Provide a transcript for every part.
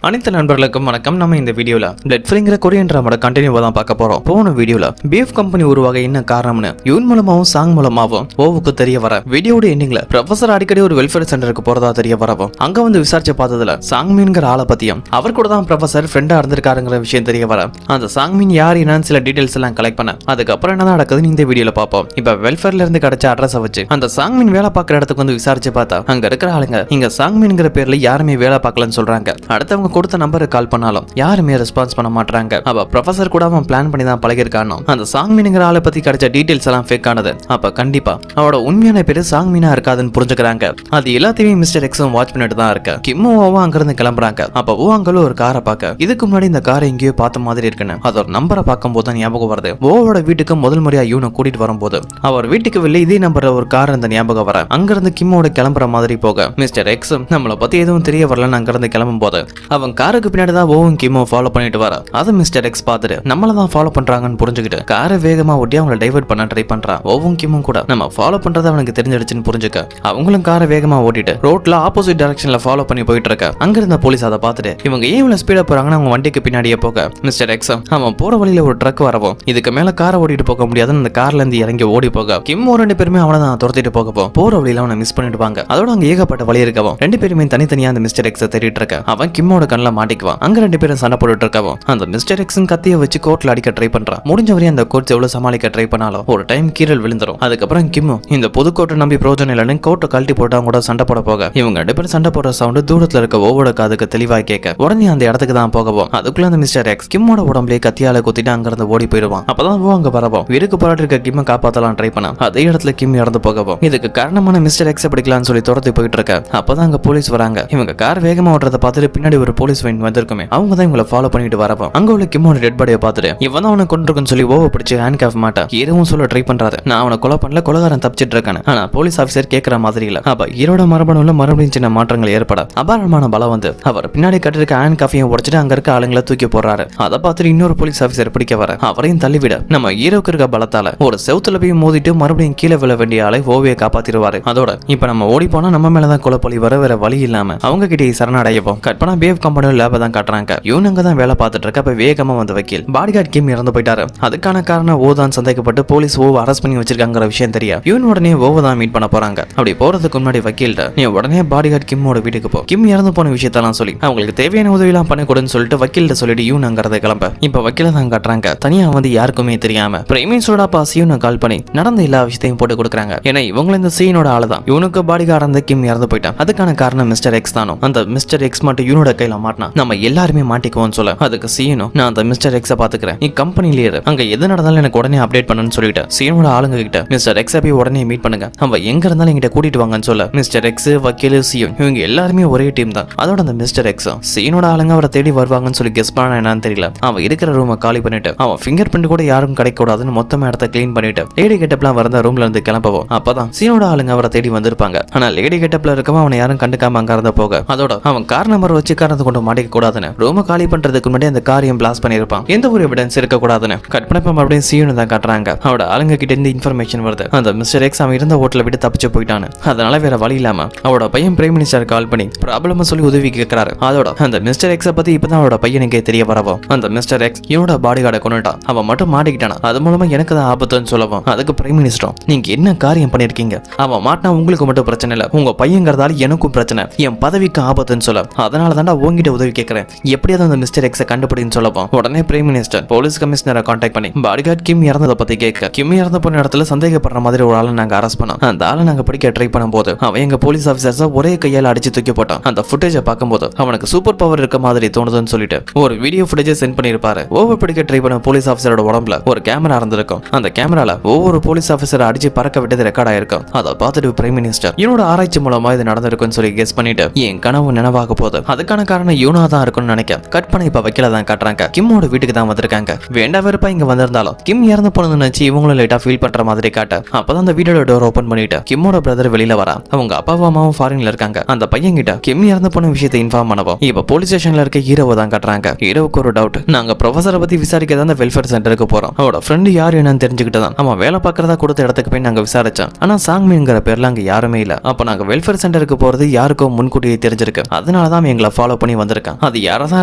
அனைத்து நண்பர்களுக்கும் வணக்கம். நம்ம இந்த வீடியோல பிளட் ஃப்ரீங்கிற கொரியன் டிராமாவோட கண்டினியூவா தான் பார்க்க போறோம். போன வீடியோல பிஎஃப் கம்பெனி உருவாக என்ன காரணம்னு யூன் மூலமாவும் சாங் மூலமாவும் ஓவுக்கு தெரிய வர வீடியோட எண்டிங்ல ப்ரொஃபசர் அடிக்கடி ஒரு வெல்ஃபேர் சென்டருக்கு போறதா தெரிய வரவும் அங்க வந்து விசாரிச்சு பார்த்ததுல சாங்மீன்கிற ஆளை பத்தியும் அவர் கூட தான் ப்ரொஃபசர் ஃப்ரெண்டா இருந்திருக்காருங்கிற விஷயம் தெரிய வர அந்த சாங்மீன் யார் என்னன்னு சில டீடைல்ஸ் எல்லாம் கலெக்ட் பண்ண அதுக்கப்புறம் என்ன நடக்குதுன்னு இந்த வீடியோல பார்ப்போம். இப்ப வெல்ஃபேர்ல இருந்து கிடைச்ச அட்ரஸை வச்சு அந்த சாங்மீன் வேலை பார்க்குற இடத்துக்கு வந்து விசாரிச்சு பார்த்தா அங்க இருக்கிற ஆளுங்க இங்க சாங்மீன்கிற பேர்ல யாருமே வேலை பார்க்கலன்னு சொல்றாங்க. அடுத்தவங்க கொடுத்த நம்பருக்கு கால் பண்ணாலும் யாருமே ரெஸ்பான்ஸ் பண்ண மாட்டாங்க. அப்ப ப்ரொஃபசர் கூட அவன் பிளான் பண்ணி தான் பழகிருக்கானோ அந்த சாங்மீன்ங்கிற ஆளை பத்தி கிடைச்ச டீடைல்ஸ் எல்லாம் ஃபேக் ஆனது. அப்ப கண்டிப்பா அவனோட உண்மையான பேரு சாங்மீனா இருக்காதுன்னு புரிஞ்சுக்கிறாங்க. அது எல்லாத்தையுமே மிஸ்டர் எக்ஸும் வாட்ச் பண்ணிட்டு தான் இருக்க. கிம்முவும் அங்க இருந்து கிளம்புறாங்க. அப்ப ஓவாங்களும் ஒரு காரை பார்க்க இதுக்கு முன்னாடி இந்த காரை எங்கேயோ பார்த்த மாதிரி இருக்குன்னு அதோட நம்பரை பார்க்கும் போது ஞாபகம் வருது. ஓவோட வீட்டுக்கு முதல் முறையா யூனை கூட்டிட்டு வரும்போது அவர் வீட்டுக்கு வெளியே இதே நம்பர்ல ஒரு கார் இந்த ஞாபகம் வர அங்கிருந்து கிம்மோட கிளம்புற மாதிரி போக மிஸ்டர் எக்ஸ் நம்மளை பத்தி எதுவும் தெரிய வரலன்னு அங்கிருந்து கிளம்பும் போது அவன் காருக்கு பின்னாடி தான் ஓவும் கிம்மோ ஃபாலோ பண்ணிட்டு வர அதை மிஸ்டர் எக்ஸ் பார்த்துட்டு நம்மள தான் ஃபாலோ பண்றாங்கன்னு புரிஞ்சுக்கிட்டு காரை வேகமா ஓட்டி அவங்களை டைவர்ட் பண்ண ட்ரை பண்றான். ஓவும் கிம்மும் கூட நம்ம ஃபாலோ பண்றது அவனுக்கு தெரிஞ்சிடுச்சுன்னு புரிஞ்சுக்க அவங்களும் காரை வேகமா ஓட்டிட்டு ரோட்ல ஆப்போசிட் டைரக்ஷன்ல ஃபாலோ பண்ணி போயிட்டு இருக்க அங்க இருந்த போலீஸ் அதை பார்த்துட்டு இவங்க ஏன் இவ்வளவு ஸ்பீடா போறாங்கன்னு அவங்க வண்டிக்கு பின்னாடியே போக மிஸ்டர் எக்ஸ் அவன் போற வழியில ஒரு ட்ரக் வரவும் இதுக்கு மேல காரை ஓட்டிட்டு போக முடியாதுன்னு அந்த கார்ல இருந்து இறங்கி ஓடி போக கிம்மோ ரெண்டு பேருமே அவனை தான் துரத்திட்டு போகவும் போற வழியில அவனை மிஸ் பண்ணிடுவாங்க. அதோட அங்க ஏகப்பட்ட வழி இருக்கவும் ரெண்டு பேருமே தனித்தனியா அந்த மிஸ்டர் எக்ஸை தேடிட்டு இருக்க அவன் கிம்மோட கண்ணில் மாட்டிக்குவான். அங்க ரெண்டு பேரும் சண்டை போட்டுட்டு இருக்கவும் அந்த மிஸ்டர் எக்ஸும் கத்திய வச்சு கோர்ட்ல அடிக்க ட்ரை பண்றான். முடிஞ்ச வரையும் அந்த கோர்ட்ஸ் எவ்வளவு சமாளிக்க ட்ரை பண்ணாலும் ஒரு டைம் கீரல் விழுந்துரும். அதுக்கப்புறம் கிம்மு இந்த புது கோர்ட்டை நம்பி பிரோஜனம் இல்லைன்னு கோர்ட்டை கழட்டி போட்டு அவங்க கூட சண்டை போட போக இவங்க ரெண்டு பேரும் சண்டை போடுற சவுண்ட் தூரத்துல இருக்க ஓவோட காதுக்கு தெளிவா கேட்க உடனே அந்த இடத்துக்கு தான் போகவும் அதுக்குள்ள அந்த மிஸ்டர் எக்ஸ் கிம்மோட உடம்புலயே கத்தியால குத்திட்டு அங்க இருந்து ஓடி போயிடுவான். அப்பதான் ஓ அங்க வரவும் வீருக்கு போராட்டி இருக்க கிம்ம காப்பாத்தலாம் ட்ரை பண்ண அதே இடத்துல கிம் இறந்து போகவும் இதுக்கு காரணமான மிஸ்டர் எக்ஸ் பிடிக்கலாம்னு சொல்லி துரத்தி போயிட்டு இருக்க அப்பதான் அங்க போலீஸ் வராங்க. இவங்க கார் வேகமா ஓட்டுறத பார்த்துட்டு பின்னாடி ஒரு போலீஸ் வைன் வந்திருக்குமே அவங்க தான் இவங்களை ஃபாலோ பண்ணிட்டு வரவும் அங்க உள்ள கிம்மோட டெட் பாடியை பார்த்துட்டு இவன் தான் அவனை கொண்டிருக்குன்னு சொல்லி ஓவ பிடிச்சு ஹேண்ட் கேஃப் மாட்டா ஹீரோவும் சொல்ல ட்ரை பண்றாரு. நான் அவனை கொலை பண்ணல கொலகாரன் தப்பிச்சிட்டு இருக்கானு. ஆனா போலீஸ் ஆபீசர் கேட்கற மாதிரி இல்ல. அப்ப ஹீரோட மரபணுல மறுபடியும் சின்ன மாற்றங்கள் ஏற்பட அபாரமான பலம் வந்து அவர் பின்னாடி கட்டிருக்க ஹேண்ட் காஃபியும் உடைச்சிட்டு அங்க இருக்க ஆளுங்களை தூக்கி போடுறாரு. அதை பார்த்துட்டு இன்னொரு போலீஸ் ஆபீசர் பிடிக்க வர அவரையும் தள்ளிவிட நம்ம ஹீரோக்கு இருக்க பலத்தால ஒரு செவுத்துல போய் மோதிட்டு மறுபடியும் கீழே விழ வேண்டிய ஆளை ஓவிய காப்பாத்திடுவாரு. அதோட இப்ப நம்ம ஓடி போனா நம்ம மேலதான் கொலைப்பலி வர வேற வழி இல்லாம அவங்க கிட்டே சரணடையப்போம். கட் பண்ணா பிஎஃப் கம்பெனியோட லேப தான் காட்டுறாங்க. இவனுங்க தான் வேலை பார்த்துட்டு இருக்க. அப்ப வேகமா வந்து வக்கீல் பாடிகார்ட் கிம் இறந்து போயிட்டாரு. அதுக்கான காரணம் ஓதான் சந்தேகப்பட்டு போலீஸ் ஓவ அரெஸ்ட் பண்ணி வச்சிருக்காங்கிற விஷயம் தெரியா இவன் உடனே ஓவ தான் மீட் பண்ண போறாங்க. அப்படி போறதுக்கு முன்னாடி வக்கீல்ட்ட நீ உடனே பாடிகார்ட் கிம்மோட வீட்டுக்கு போ கிம் இறந்து போன விஷயத்தெல்லாம் சொல்லி அவங்களுக்கு தேவையான உதவி எல்லாம் பண்ண கூடன்னு சொல்லிட்டு வக்கீல்ட்ட சொல்லிட்டு யூன் அங்கறத கிளம்ப இப்ப வக்கீல தான் காட்டுறாங்க. தனியா வந்து யாருக்குமே தெரியாம பிரைமின்ஸோட பாசியும் கால் பண்ணி நடந்த எல்லா விஷயத்தையும் போட்டு கொடுக்குறாங்க. ஏன்னா இவங்க இந்த சீனோட ஆளுதான் இவனுக்கு பாடிகார்ட் அந்த கிம் இறந்து போயிட்டான். அதுக்கான காரணம் மிஸ்டர் எக்ஸ் தானோ அந்த மிஸ்டர் எக்ஸ் மட்டும் யூனோட கையில மாட்டினா நம்ம எல்லாருமே மாட்டிக்குவோம்னு சொல்ல அதுக்கு சீனும் நான் அந்த மிஸ்டர் எக்ஸை பாத்துக்கிறேன் நீ கம்பெனில இரு அங்க எது நடந்தாலும் எனக்கு உடனே அப்டேட் பண்ணுன்னு சொல்லிட்டு சீனோட ஆளுங்க கிட்ட மிஸ்டர் எக்ஸை போய் உடனே மீட் பண்ணுங்க அவன் எங்க இருந்தாலும் எங்கிட்ட கூட்டிட்டு வாங்கன்னு சொல்ல மிஸ்டர் எக்ஸ் வக்கீல் சியூன் இவங்க எல்லாருமே ஒரே டீம் தான். அதோட அந்த மிஸ்டர் எக்ஸ் சீனோட ஆளுங்க அவரை தேடி வருவாங்கன்னு சொல்லி கெஸ் பண்ண என்னன்னு தெரியல அவன் இருக்கிற ரூமை காலி பண்ணிட்டு அவன் ஃபிங்கர் பிரிண்ட் கூட யாரும் கிடைக்க கூடாதுன்னு மொத்தமா இடத்த கிளீன் பண்ணிட்டு லேடி கெட்டப்லாம் வரந்த ரூம்ல இருந்து கிளம்பவும் அப்பதான் சீனோட ஆளுங்க அவரை தேடி வந்திருப்பாங்க. ஆனா லேடி கெட்டப்ல இருக்கவன் அவனை யாரும் கண்டுக்காம அங்க இருந்த போக அதோட அவன் கார் நம்பர் வச்சு காரணத்தை கொண்டு மாட்டிக்க கூடாதுன்னு ரூமை காலி பண்றதுக்கு முன்னாடி அந்த காரியம் பிளாஸ் பண்ணிருப்பான். எந்த ஒரு எவிடன்ஸ் இருக்க கூடாதுன்னு கட் பண்ணப்ப மறுபடியும் சீனு தான் காட்டுறாங்க. அவரோட ஆளுங்க கிட்ட இருந்து இன்ஃபர்மேஷன் வருது அந்த மிஸ்டர் எக்ஸ் அவன் இருந்த ஹோட்டலை விட்டு தப்பிச்சு போயிட்டான்னு. அதனால வேற வழி இல்லாம அவரோட பையன் பிரைம் மினிஸ்டர் கால் பண்ணி ப்ராப்ளம் சொல்லி உதவி கேட்கிறாரு. அதோட அந்த மிஸ்டர் எக்ஸை பத்தி இப்பதான் அவரோட பையனுக்கே தெரிய வரவும் அந்த மிஸ்டர் எக்ஸ் இவனோட பாடிகார்டை கொண்டுட்டான் அவன் மட்டும் மாட்டிக்கிட்டானா அது மூலமா எனக்கு தான் ஆபத்துன்னு சொல்லவும் அதுக்கு பிரைம் மினிஸ்டரும் நீங்க என்ன காரியம் பண்ணிருக்கீங்க அவன் மாட்டினா உங்களுக்கு மட்டும் பிரச்சனை இல்ல உங்க பையங்கிறதால எனக்கும் பிரச்சனை என் பதவிக்கு ஆபத்துன்னு சொல்ல அதனால தான்டா உங்ககிட்ட உதவி கேட்கிறேன் எப்படியாவது அந்த மிஸ்டர் எக்ஸை கண்டுபிடின்னு சொல்லவும் உடனே பிரைம் மினிஸ்டர் போலீஸ் கமிஷனரை கான்டாக்ட் பண்ணி பாடிகார்ட் கிம் இறந்ததை பத்தி கேட்க கிம் இறந்த போன இடத்துல சந்தேகப்படுற மாதிரி ஒரு ஆளை நாங்க அரெஸ்ட் பண்ணோம். அந்த ஆளை நாங்க பிடிக்க ட்ரை பண்ணும் போது அவன் எங்க போலீஸ் ஆபீசர்ஸை ஒரே கையால அடிச்சு தூக்கி போட்டான். அந்த ஃபுட்டேஜை பார்க்கும்போது அவனுக்கு சூப்பர் பவர் இருக்க மாதிரி தோணுதுன்னு சொல்லிட்டு ஒரு வீடியோ ஃபுட்டேஜை சென்ட் பண்ணிருப்பாரு. ஓவர் பிடிக்க ட்ரை பண்ண போலீஸ் ஆபீசரோட உடம்புல ஒரு கேமரா இருந்திருக்கும். அந்த கேமரால ஒவ்வொரு போலீஸ் ஆபீசரை அடிச்சு பறக்க விட்டது ரெக்கார்ட் ஆயிருக்கும். அதை பார்த்துட்டு பிரைம் மினிஸ்டர் என்னோட ஆராய்ச்சி மூலமா இது நடந்திருக்குன்னு சொல்லி கெஸ் பண்ணிட்டு என் கனவு நினைவாக போகுது அதுக்கான காரணம் யூனா தான் இருக்கும்னு நினைக்க கட் பண்ண இப்ப வைக்கல தான் காட்டுறாங்க. கிம்மோட வீட்டுக்கு தான் வந்திருக்காங்க. வேண்டா வெறுப்பா இங்க வந்திருந்தாலும் கிம் இறந்து போனதுன்னு நினைச்சு இவங்களும் லைட்டா ஃபீல் பண்ற மாதிரி காட்ட அப்பதான் அந்த வீடோட டோர் ஓபன் பண்ணிட்டு கிம்மோட பிரதர் வெளியில வரா. அவங்க அப்பாவும் அம்மாவும் ஃபாரின்ல இருக்காங்க. அந்த பையன் கிட்ட கிம் இறந்து போன விஷயத்தை இன்ஃபார்ம் பண்ணவும் இப்ப போலீஸ் ஸ்டேஷன்ல இருக்க ஹீரோவை தான் காட்டுறாங்க. ஹீரோவுக்கு ஒரு டவுட் நாங்க ப்ரொஃபசரை பத்தி விசாரிக்க தான் அந்த வெல்ஃபேர் சென்டருக்கு போறோம். அவரோட ஃப்ரெண்டு யார் என்னன்னு தெரிஞ்சுக்கிட்டு தான் அவன் வேலை பார்க்கறதா கொடுத்த இடத்துக்கு போய் நாங்க விசாரிச்சோம். ஆனா சாங்மிங்கிற பேர்ல அங்க யாருமே இல்ல. அப்ப நாங்க வெல்ஃபேர் சென்டருக்கு போறது யாருக்கோ முன்கூட்டியே தெரிஞ்சிருக்கு. அதனாலதான் எங்களை ஃபாலோ பண்ணி பண்ணி வந்திருக்கான். அது யாரதான்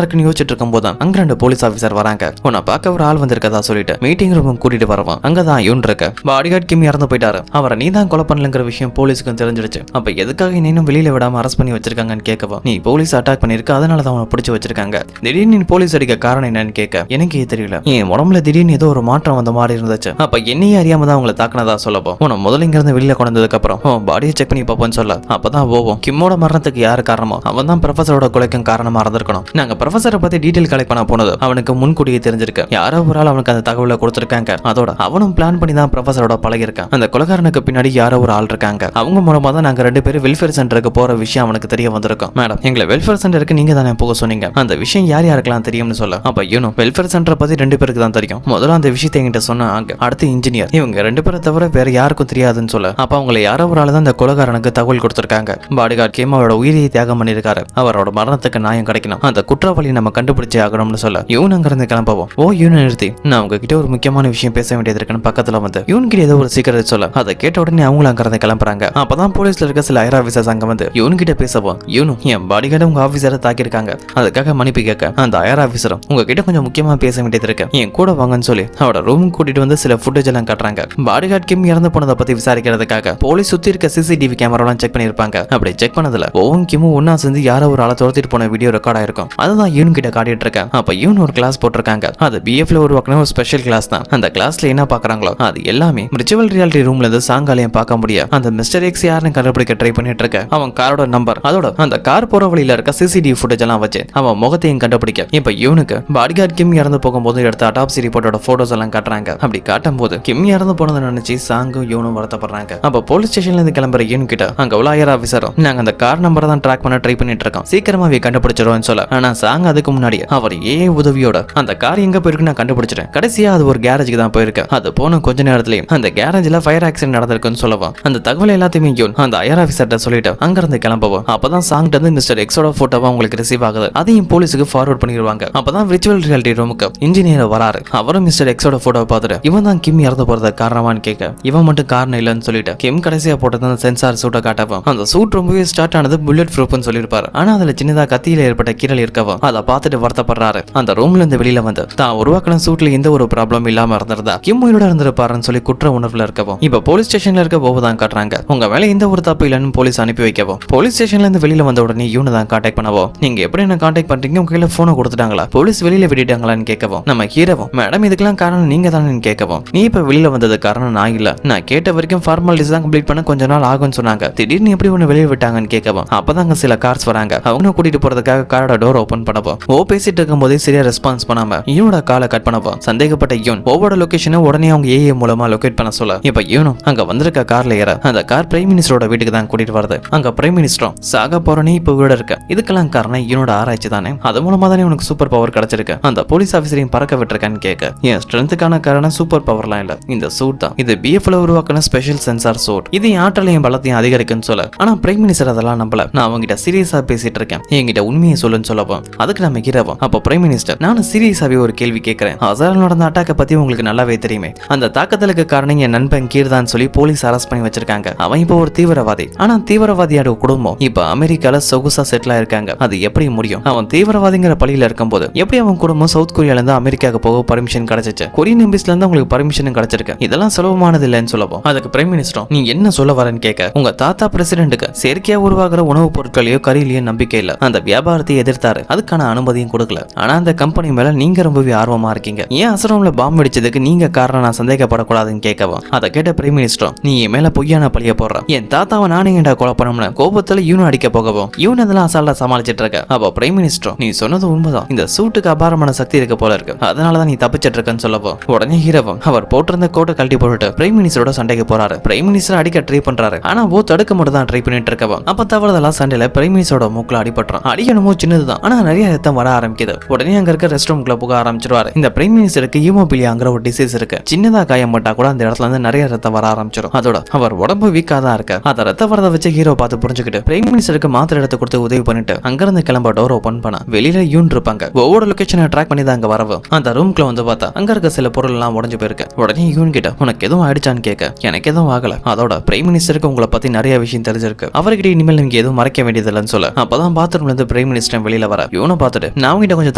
இருக்குன்னு யோசிச்சுட்டு இருக்கும் போது அங்க 2 போலீஸ் ஆபீசர் வராங்க. உன்னை பார்க்க ஒரு ஆள் வந்திருக்கதா சொல்லிட்டு மீட்டிங் ரூம் கூட்டிட்டு வரவான். அங்கதான் யூன் இருக்க. பாடிகார்ட் கிம் இறந்து போயிட்டாரு. அவரை நீ தான் கொலை பண்ணலங்கிற விஷயம் போலீஸுக்கு தெரிஞ்சிடுச்சு. அப்ப எதுக்காக இன்னும் வெளியில விடாம அரெஸ்ட் பண்ணி வச்சிருக்காங்கன்னு கேட்கவா, நீ போலீஸ் அட்டாக் பண்ணிருக்க, அதனால தான் அவனை பிடிச்சு வச்சிருக்காங்க. திடீர்னு நீ போலீஸ் அடிக்க காரணம் என்னன்னு கேட்க, எனக்கே தெரியல, என் உடம்புல திடீர்னு ஏதோ ஒரு மாற்றம் வந்த மாதிரி இருந்துச்சு. அப்ப என்னையே அறியாம தான் அவங்களை தாக்குனதா சொல்லப்போம். உன முதல்ல இங்க இருந்து வெளியில கொண்டதுக்கு அப்புறம் பாடியை செக் பண்ணி பார்ப்போம்னு சொல்ல, அப்பதான் போவோம் கிம்மோட மரணத்துக்கு யாரு காரணமோ அவன் தான் ப்ரொஃபஸரோட கொலைக்கும் காரணமா இருந்திருக்கணும். நாங்க ப்ரொஃபஸரை பத்தி டீடைல் கலெக்ட் பண்ண போனது அவனுக்கு முன்கூட்டியே தெரிஞ்சிருக்கு. யாரோ ஒரு ஆள் அவனுக்கு அந்த தகவலை கொடுத்திருக்காங்க. அதோட அவனும் பிளான் பண்ணி தான் ப்ரொஃபஸரோட பழகிருக்கான். அந்த கொலைகாரனுக்கு பின்னாடி யாரோ ஒரு ஆள் இருக்காங்க. அவங்க மூலமா தான் நாங்க 2 பேரும் வெல்ஃபேர் சென்டருக்கு போற விஷயம் அவனுக்கு தெரிய வந்திருக்கும். மேடம், எங்களை வெல்ஃபேர் சென்டருக்கு நீங்க தானே போக சொன்னீங்க. அந்த விஷயம் யார் யாருக்கெல்லாம் தெரியும்னு சொல்ல, அப்ப யூனோ வெல்ஃபேர் சென்டரை பத்தி 2 பேருக்கு தான் தெரியும். முதல்ல அந்த விஷயத்தை என்கிட்ட சொன்னாங்க. அடுத்து இன்ஜினியர். இவங்க 2 பேரை தவிர வேற யாருக்கும் தெரியாதுன்னு சொல்ல, அப்ப அவங்களை யாரோ ஒரு ஆள் தான் அந்த கொலைகாரனுக்கு தகவல் கொடுத்திருக்காங்க. பாடிகார்ட் கேம் அவரோட உயிரியை தியாகம் பண்ணிருக்காரு. அவரோட மரணத்துக்கு நியாயம் கிடைக்கணும். அந்த குற்றவாளியை நம்ம கண்டுபிடிச்சே ஆகணும்னு சொல்ல, யூன் அங்கிருந்து கிளம்பவும், ஓ யூன் நிறுத்தி, நான் உங்ககிட்ட ஒரு முக்கியமான விஷயம் பேச வேண்டியது இருக்குன்னு பக்கத்துல வந்து யூன் கிட்ட ஏதோ ஒரு சீக்கிரம் சொல்ல, அதை கேட்ட உடனே அவங்களும் அங்கிருந்து கிளம்புறாங்க. அப்பதான் போலீஸ்ல இருக்க சில ஐரா ஆபீசர்ஸ் அங்க வந்து யூன் கிட்ட பேசவும், யூனும் என் பாடிகார்டு உங்க ஆபீசரை தாக்கியிருக்காங்க, அதுக்காக மன்னிப்பு கேட்க அந்த ஐரா ஆபீசரும் உங்ககிட்ட கொஞ்சம் முக்கியமா பேச வேண்டியது இருக்கு, என் கூட வாங்கன்னு சொல்லி அவரோட ரூம் கூட்டிட்டு வந்து சில ஃபுட்டேஜ் எல்லாம் காட்டுறாங்க. பாடிகார்ட் கிம் இறந்து போனதை பத்தி விசாரிக்கிறதுக்காக போலீஸ் சுத்தி இருக்க சிசிடிவி கேமராலாம் செக் பண்ணிருப்பாங்க. அப்படி செக் பண்ணதுல ஓவும் கிமும் ஒன்னா சேர்ந்து யாரோ ஒரு ஆளை துரத்திட்டு போன வீடியோ ரெக்கார்ட் ஆயிருக்கும். அதுதான் யூன் கிட்ட காட்டிட்டு இருக்கேன். அப்ப யூன் ஒரு கிளாஸ் போட்டிருக்காங்க. அது பிஎஃப்ல உருவாக்கின ஒரு ஸ்பெஷல் கிளாஸ் தான். அந்த கிளாஸ்ல என்ன பாக்குறாங்களோ அது எல்லாமே விர்ச்சுவல் ரியாலிட்டி ரூம்ல இருந்து சாங்காலையும் பார்க்க முடியும். அந்த மிஸ்டர் எக்ஸ் யாருன்னு கண்டுபிடிக்க ட்ரை பண்ணிட்டு இருக்க. அவன் காரோட நம்பர், அதோட அந்த கார் போற வழியில இருக்க சிசிடிவி ஃபுட்டேஜ் எல்லாம் வச்சு அவன் முகத்தையும் கண்டுபிடிக்க இப்ப யூனுக்கு பாடிகார்ட் கிம் இறந்து போகும்போது எடுத்த அட்டாப்சி ரிப்போர்ட்டோட போட்டோஸ் எல்லாம் காட்டுறாங்க. அப்படி காட்டும் போது கிம் இறந்து போனதை நினைச்சு சாங்கும் யூனும் வருத்தப்படுறாங்க. அப்ப போலீஸ் ஸ்டேஷன்ல இருந்து கிளம்புற யூன் கிட்ட அங்க உள்ள ஐயர் ஆபீசரும், நாங்க அந்த கார் நம்பரை தான் ட்ராக் பண்ண ட்ரை பண்ணிட்டு இருக்கோம், சீக்கிரமாவே கண்டுபிடிச்சிருவோம்னு சொல்ல, ஆனா சாங் அதுக்கு முன்னாடி அவர் ஏஐ உதவியோட அந்த கார் எங்க போயிருக்கு நான் கண்டுபிடிச்சிட்டேன், கடைசியா அது ஒரு கேரேஜுக்கு தான் போயிருக்கு, அது போன கொஞ்ச நேரத்திலேயே அந்த கேரேஜ்ல ஃபயர் ஆக்சிடென்ட் நடந்திருக்குன்னு சொல்லவும் அந்த தகவல் எல்லாத்தையுமே யூன் அந்த ஐயர் ஆபீசர்ட்ட சொல்லிட்டு அங்க இருந்து கிளம்பவும், அப்பதான் சாங் இருந்து மிஸ்டர் எக்ஸோட போட்டோவா உங்களுக்கு ரிசீவ் ஆகுது. அதையும் போலீஸுக்கு ஃபார்வர்ட் பண்ணிடுவாங்க. அப்பதான் விர்ச்சுவல் ரியாலிட்டி ரூமுக்கு இன்ஜினியர் வராரு. அவரும் மிஸ்டர் எக்ஸோட போட்டோவை பார்த்துட்டு இவன் தான் கிம் இறந்து போறது காரணமான்னு கேட்க, இவன் மட்டும் காரணம் இல்லைன்னு சொல்லிட்டு கிம் கடைசியா போட்டது அந்த சென்சார் சூட்டை காட்டவும் அந்த சூட் ரொம்பவே ஸ்டார்ட் ஆனது புல்லட் ப்ரூஃப்னு சொல்லியிருப்பாரு. ஆனா அதுல சின்னதா கத்தியில ஏற்பட்ட கீரல் இருக்கவும் அதை பார்த்துட்டு வருத்தப்படுறாரு. அந்த ரூம்ல இருந்து வெளியில வந்து தான் உருவாக்கின சூட்ல எந்த ஒரு ப்ராப்ளம் இல்லாம இருந்திருந்தா கிம் உயிரோட இருந்திருப்பாருன்னு சொல்லி குற்ற உணர்வுல இருக்கவும் இப்ப போலீஸ் ஸ்டேஷன்ல இருக்க போவ தான் காட்டுறாங்க. உங்க மேல எந்த ஒரு தப்பு இல்லைன்னு போலீஸ் அனுப்பி வைக்கவும் போலீஸ் ஸ்டேஷன்ல இருந்து வெளியில வந்த உடனே யூனை தான் கான்டாக்ட் பண்ணவும், நீங்க எப்படி என்ன கான்டாக்ட் பண்றீங்க, உங்க கையில போனை கொடுத்துட்டாங்களா, போலீஸ் வெளியில விட்டுட்டாங்களான்னு கேட்கவும் நம்ம ஹீரோவும், மேடம் இதுக்கெல்லாம் காரணம் நீங்க தானே கேட்கவும், நீ இப்ப வெளியில வந்தது காரணம் நான் இல்ல, நான் கேட்ட வரைக்கும் ஃபார்மாலிட்டிஸ் தான் கம்ப்ளீட் பண்ண கொஞ்ச நாள் ஆகும்னு சொன்னாங்க, திடீர்னு எப்படி ஒண்ணு வெளியே விட்டாங்கன்னு கேட்கவும் அப்பதாங்க சில கார்ஸ் வராங்க. அவங்க கூட்டிட்டு போறதுக்காக காரோட டோர் ஓபன் பண்ணவும் ஓ பேசிட்டு இருக்கும் போதே சரியா ரெஸ்பான்ஸ் பண்ணாம யூனோட காலை கட் பண்ணவும் சந்தேகப்பட்ட யூன் ஓவோட லொகேஷனை உடனே அவங்க ஏஏ மூலமா லொகேட் பண்ண சொல்ல, இப்ப யூனும் அங்க வந்திருக்க கார்ல ஏற அந்த கார் பிரைம் மினிஸ்டரோட வீட்டுக்கு தான் கூட்டிட்டு வருது. அங்க பிரைம் மினிஸ்டரும் சாக போறனே இப்ப வீட இருக்க, இதுக்கெல்லாம் காரணம் யூனோட ஆராய்ச்சி தானே, அது மூலமா தானே உனக்கு சூப்பர் பவர் கிடைச்சிருக்கு, அந்த போலீஸ் ஆபீசரையும் பறக்க விட்டுருக்கான்னு கேட்க, என் ஸ்ட்ரென்த்துக்கான காரணம் சூப்பர் பவர்லாம் இல்ல, இந்த சூட் தான், இது பிஎஃப்ல உருவாக்கின ஸ்பெஷல் சென்சார் சூட், இது ஆற்றலையும் பலத்தையும் அதிகரிக்குன்னு சொல்ல, ஆனா பிரைம் மினிஸ்டர் அதெல்லாம் நம்பல, நான் அவங்கிட்ட சீரியஸா பேசிட்டு இருக்கேன், என்கிட்ட உண்மையை சொல்லுன்னு சொல்லவும் அதுக்கு நம்ம ஹீரோவும், அப்போ பிரைம் மினிஸ்டர் நானும் சீரியஸாவே ஒரு கேள்வி கேட்கிறேன், அசாரில் நடந்த அட்டாக்கை பத்தி உங்களுக்கு நல்லாவே தெரியுமே, அந்த தாக்குதலுக்கு காரணம் என் நண்பன் கீர் தான் சொல்லி போலீஸ் அரெஸ்ட் பண்ணி வச்சிருக்காங்க, அவன் இப்போ ஒரு தீவிரவாதி, ஆனா தீவிரவாதியோட குடும்பம் இப்ப அமெரிக்கால சொகுசா செட்டில் ஆயிருக்காங்க, அது எப்படி முடியும், அவன் தீவிரவாதிங்கிற பழியில இருக்கும்போது எப்படி அவன் குடும்பம் சவுத் கொரியால இருந்து அமெரிக்காவுக்கு போக பர்மிஷன் கிடைச்சிச்சு, கொரியன் எம்பசில இருந்து உங்களுக்கு பர்மிஷன் கிடைச்சிருக்கு, இதெல்லாம் சுலபமானது இல்லைன்னு சொல்லவும் அதுக்கு பிரைம் மினிஸ்டரும் நீ என்ன சொல்ல வரேன்னு கேட்க, உங்க தாத்தா பிரசிடென்ட்டுக்கு செயற்கையா உருவாகிற உணவுப் பொருட்களையோ கறியிலையோ நம்பிக்கை இல்ல, அந்த வியாபாரத்தை எதிர்த்தாரு, அதுக்கான அனுமதியும் கொடுக்கல, ஆனா அந்த கம்பெனி மேல நீங்க ரொம்பவே ஆர்வமா இருக்கீங்க, ஏன் அசரம்ல பாம்பு வெடிச்சதுக்கு நீங்க காரணம் நான் சந்தேகப்படக்கூடாதுன்னு கேட்கவும் அதை கேட்ட பிரைம் மினிஸ்டரும் நீ என் மேல பொய்யான பழிய போடுற, என் தாத்தாவை நானே ஏன்டா கொலை பண்ணணும்னு கோபத்துல யூன் அடிக்க போகவும் யூன் அதெல்லாம் அசால்ட்டா சமாளிச்சிட்டு இருக்க, அப்போ பிரைம் மினிஸ்டரும் நீ சொன்னது உண்மைதான், இந்த சூட்டுக்கு அபாரமான சக்தி இருக்க போல இருக்கு, அதனாலதான் நீ தப்பிச்சிட்டு இருக்கன்னு சொல்லவும் உடனே ஹீரோவும் அவர் போட்டிருந்த கோட்டை கழட்டி போட்டுட்டு பிரைம் மினிஸ்டரோட சண்டைக்கு போறாரு. பிரைம் மினிஸ்டர் அடிக்க ட்ரை பண்றாரு, ஆனா ஓ தடுக்க மட்டும் தான் ட்ரை பண்ணிட்டு இருக்கவும் அப்ப தவறுதலா சண்டையில பிரைம் மினிஸ்டரோட மூக்குல அடிபட்டுறான். அடிக்கணுமோ சின்னதுதான், ஆனா நிறைய ரத்தம் வர ஆரம்பிக்குது. உடனே அங்க இருக்க ரெஸ்ட் ரூம்குள்ள போக ஆரம்பிச்சிருவாரு. இந்த பிரைம் மினிஸ்டருக்கு ஹீமோபிலியாங்கிற ஒரு டிசீஸ் இருக்கு, சின்னதா காயம் பட்டா கூட அந்த இடத்துல இருந்து நிறைய ரத்தம் வர ஆரம்பிச்சிடும். அதோட அவர் உடம்பு வீக்கா தான் இருக்கு. அத ரத்த வரத வச்சு ஹீரோ பார்த்து புரிஞ்சுக்கிட்டு பிரைம் மினிஸ்டருக்கு மாத்திரை எடுத்து கொடுத்து உதவி பண்ணிட்டு அங்கிருந்து கிளம்ப டோர் ஓபன் பண்ண வெளியில யூன் இருப்பாங்க. ஒவ்வொரு லொகேஷனை ட்ராக் பண்ணி தான் அங்க வரவும் அந்த ரூம்குள்ள வந்து பார்த்தா அங்க இருக்க சில பொருள் எல்லாம் உடஞ்சு போயிருக்கு. உடனே யூன் கிட்ட உனக்கு எதுவும் ஆயிடுச்சான்னு கேட்க எனக்கு எதுவும் ஆகல, அதோட பிரைம் மினிஸ்டருக்கு உங்களை பத்தி நிறைய விஷயம் தெரிஞ்சிருக்கு, அவர்கிட்ட இனிமேல் நீங்க எதுவும் மறைக்க வேண்டியதில்லைன்னு சொல்ல அப்பதான் பாத்ரூம்ல இருந்து பிரைம் மினிஸ்டர் வெளியில வர இவனை பார்த்துட்டு நான் உங்ககிட்ட கொஞ்சம்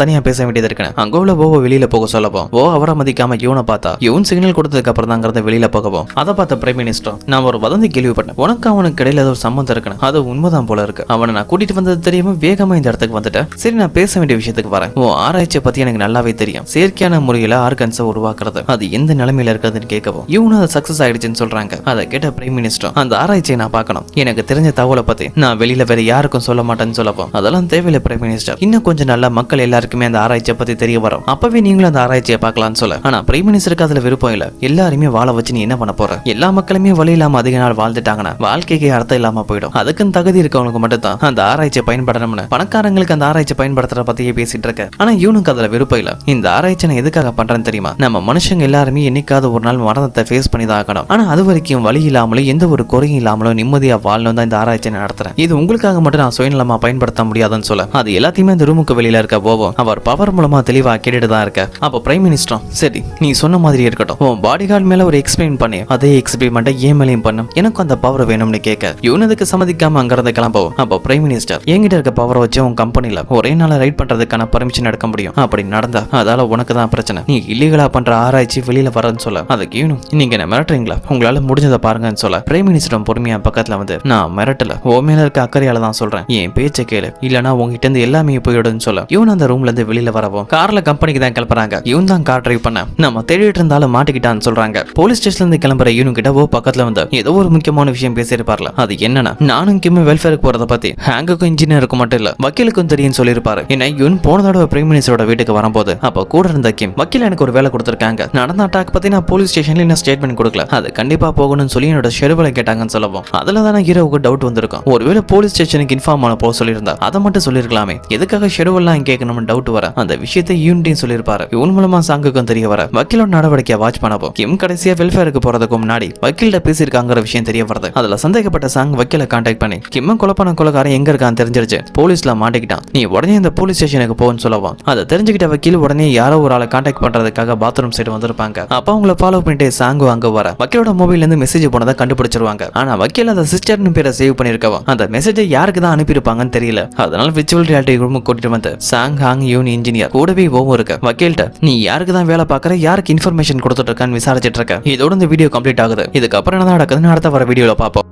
தனியா பேச வேண்டியது இருக்கு அங்க உள்ள ஓவ வெளியில போக சொல்லப்போம். ஓ அவரை மதிக்காம இவனை பார்த்தா இவன் சிக்னல் கொடுத்ததுக்கு அப்புறம் தான் வெளியில போகவும் அதை பார்த்த பிரைம் மினிஸ்டர் நான் ஒரு வதந்தி கேள்விப்பட்டேன் உனக்கு அவனுக்கு இடையில ஏதோ ஒரு சம்பந்தம் இருக்குன்னு அது உண்மைதான் போல இருக்கு அவனை நான் கூட்டிட்டு வந்தது தெரியாம வேகமா இந்த இடத்துக்கு வந்துட்டேன். சரி நான் பேச வேண்டிய விஷயத்துக்கு வரேன். உன் ஆராய்ச்சியை பத்தி எனக்கு நல்லாவே தெரியும். செயற்கையான முறையில ஆர்கன்ஸை உருவாக்குறது அது எந்த நிலைமையில இருக்குதுன்னு கேட்கவும் இவனும் அது சக்சஸ் ஆயிடுச்சுன்னு சொல்றாங்க. அதை கேட்ட பிரைம் மினிஸ்டர் அந்த ஆராய்ச்சியை நான் பார்க்கணும். எனக்கு தெரிஞ்ச தகவலை பத்தி நான் வெளியில வேற யாருக்கும் சொல்ல மாட்டேன்னு சொல்லப்போம். அதெல்லாம் தேவையில்லை பிரைம் மினிஸ்டர். இன்னும் கொஞ்சம் நல்லா மக்கள் எல்லாருக்குமே அந்த ஆராய்ச்சியை பத்தி தெரிய வரும். அப்பவே நீங்களும் அந்த ஆராய்ச்சியை பார்க்கலாம்னு சொல்ல ஆனா பிரைம் மினிஸ்டருக்கு அதுல விருப்பம் இல்ல. எல்லாருமே வாழ வச்சு நீ என்ன பண்ண போற? எல்லா மக்களுமே வழி இல்லாம அதிக நாள் வாழ்ந்துட்டாங்கன்னா வாழ்க்கைக்கு அர்த்தம் இல்லாம போயிடும். அதுக்குன்னு தகுதி இருக்கவங்களுக்கு மட்டும் தான் அந்த ஆராய்ச்சியை பயன்படுத்தணும்னு பணக்காரங்களுக்கு அந்த ஆராய்ச்சி பயன்படுத்துற பத்தியே பேசிட்டு இருக்க. ஆனா இவனுக்கு அதுல விருப்பம் இல்ல. இந்த ஆராய்ச்சி நான் எதுக்காக பண்றேன்னு தெரியுமா? நம்ம மனுஷங்க எல்லாருமே என்னைக்காவது ஒரு நாள் மரணத்தை ஃபேஸ் பண்ணி தான் ஆகணும். ஆனா அது வரைக்கும் வழி இல்லாமலும் எந்த ஒரு குறையும் இல்லாமலும் நிம்மதியா வாழணும் தான் இந்த ஆராய்ச்சி நடத்துறேன். இது உங்களுக்காக மட்டும் நான் சுயநலமா பயன்படுத்த முடியாதுன்னு சொல்ல அது எல்லாத்தையுமே அந்த ரூமுக்கு வெளியில இருக்க போவோம் அவர் பவர் மூலமா தெளிவா கேட்டுட்டு தான் இருக்க. அப்ப பிரைம் மினிஸ்டர் சரி நீ சொன்ன மாதிரி இருக்கட்டும். உன் பாடி கார்டு மேல ஒரு எக்ஸ்பிளைன் பண்ணி அதே எக்ஸ்பிரிமெண்ட் ஏன் மேலையும் பண்ணும் எனக்கு அந்த பவர் வேணும்னு கேட்க இவனதுக்கு சம்மதிக்காம அங்கிருந்து கிளம்பவும் அப்போ பிரைம் மினிஸ்டர் என்கிட்ட இருக்க பவரை வச்சு உன் கம்பெனில ஒரே நாள் ரைட் பண்றதுக்கான பர்மிஷன் எடுக்க முடியும். அப்படி நடந்தா அதால உனக்கு தான் பிரச்சனை. நீ இல்லீகலா பண்ற ஆராய்ச்சி வெளியில வரன்னு சொல்ல அதுக்கு இவனும் நீங்க என்ன மிரட்டுறீங்களா? உங்களால முடிஞ்சதை பாருங்கன்னு சொல்ல பிரைம் மினிஸ்டரும் பொறுமையா பக்கத்துல வந்து நான் மிரட்டல ஓ மேல இருக்க அக்கறையால தான் சொல்றேன். என் பேச்சை கேளு இல்லனா உங்ககிட்ட இருந்து எல்லாமே போயிடுன்னு சொல்ல இவன் அந்த ரூம்ல இருந்து வெளியில வரவும் கார்ல கம்பெனிக்கு தான் கிளம்புறாங்க. இவன் தான் கார் டிரைவ் பண்ண நம்ம தேடிட்டு இருந்தாலும் மாட்டிக்கிட்டான்னு சொல்றாங்க. போலீஸ் ஸ்டேஷன்ல இருந்து கிளம்புற இவனு கிட்ட பக்கத்துல வந்து ஏதோ ஒரு முக்கியமான விஷயம் பேசியிருப்பார்ல. அது என்னன்னா நானும் கிம் வெல்ஃபேருக்கு போறத பத்தி ஹேங்குக்கும் இன்ஜினியருக்கும் மட்டும் இல்ல வக்கீலுக்கும் தெரியும் சொல்லியிருப்பாரு. என்ன இவன் போன தடவை பிரைம் மினிஸ்டரோட வீட்டுக்கு வரும்போது அப்ப கூட இருந்த கிம் வக்கீல் எனக்கு ஒரு வேலை கொடுத்திருக்காங்க. நடந்த அட்டாக் பத்தி நான் போலீஸ் ஸ்டேஷன்ல என்ன ஸ்டேட்மெண்ட் கொடுக்கல. அது கண்டிப்பா போகணும்னு சொல்லி என்னோட ஷெடியூலை கேட்டாங்கன்னு சொல்லவும் அதுல தான் ஹீரோவுக்கு டவுட் வந்திருக்கும். ஒருவேளை போலீஸ் ஸ்டேஷனுக்கு இன்ஃபார்ம் பண்ண போக சொல்லியிருந்தா அதை மட்டும் சொல்லிருக்கலாமே. எதுக்காக ஷெடியூல்லாம் கேட்கணும்னு டவுட் வர அந்த விஷயத்தை யூனிட்டையும் சொல்லியிருப்பாரு. இவன் மூலமா சாங்குக்கும் தெரிய வர வக்கீலோட நடவடிக்கையை வாட்ச் பண்ணப்போ கிம் கடைசியா வெல்ஃபேருக்கு போறதுக்கு முன்னாடி வக்கீல்கிட்ட பேசியிருக்காங்கிற விஷயம் தெரிய வருது. அதுல சந்தேகப்பட்ட சாங் வக்கீல கான்டாக்ட் பண்ணி கிம்ம கொலைப்பான கொலைக்காரன் எங்க இருக்கான்னு தெரிஞ்சிருச்சு. போலீஸ்ல மாட்டிக்கிட்டான். நீ உடனே இந்த போலீஸ் ஸ்டேஷனுக்கு போன்னு சொல்லவும் அதை தெரிஞ்சுக்கிட்ட வக்கீல் உடனே யாரோ ஒரு ஆளை கான்டாக்ட் பண்றதுக்காக பாத்ரூம் சைடு வந்திருப்பாங்க. அப்ப அவங்கள ஃபாலோ பண்ணிட்டு சாங்கு அங்க வர வக்கீலோட மொபைல்ல இருந்து மெசேஜ் போனதை கண்டுபிடிச்சிருவாங்க. ஆனா வக்கீல் அந்த சிஸ்டர்னு பேரை சேவ் பண்ணிருக்கவும் அந்த மெசேஜை யாருக்கு தான் அனுப்பியிருப்பாங்கன்னு தெரியல. அதனால விர்ச்சுவல் ரியாலிட்டி ரூமுக்கு கூட்டிட்டு வந்து சாங் ஹாங் யூன் இன்ஜினியர் கூடவே ஓவும் இருக்கு. வக்கீல்கிட்ட நீ யாருக்கு தான் வேலை பார்க்கற யாருக்கு இன்ஃபர்மேஷன் கொடுத்துட்டு இருக்கான்னு விசாரிச்சிட்டு இருக்க. இதோட இந்த வீடியோ கம்ப்ளீட் ஆகுது. இதுக்கப்புறம் என்ன நடக்குதுன்னு அடுத்த வர வீடியோல பார்ப்போம்.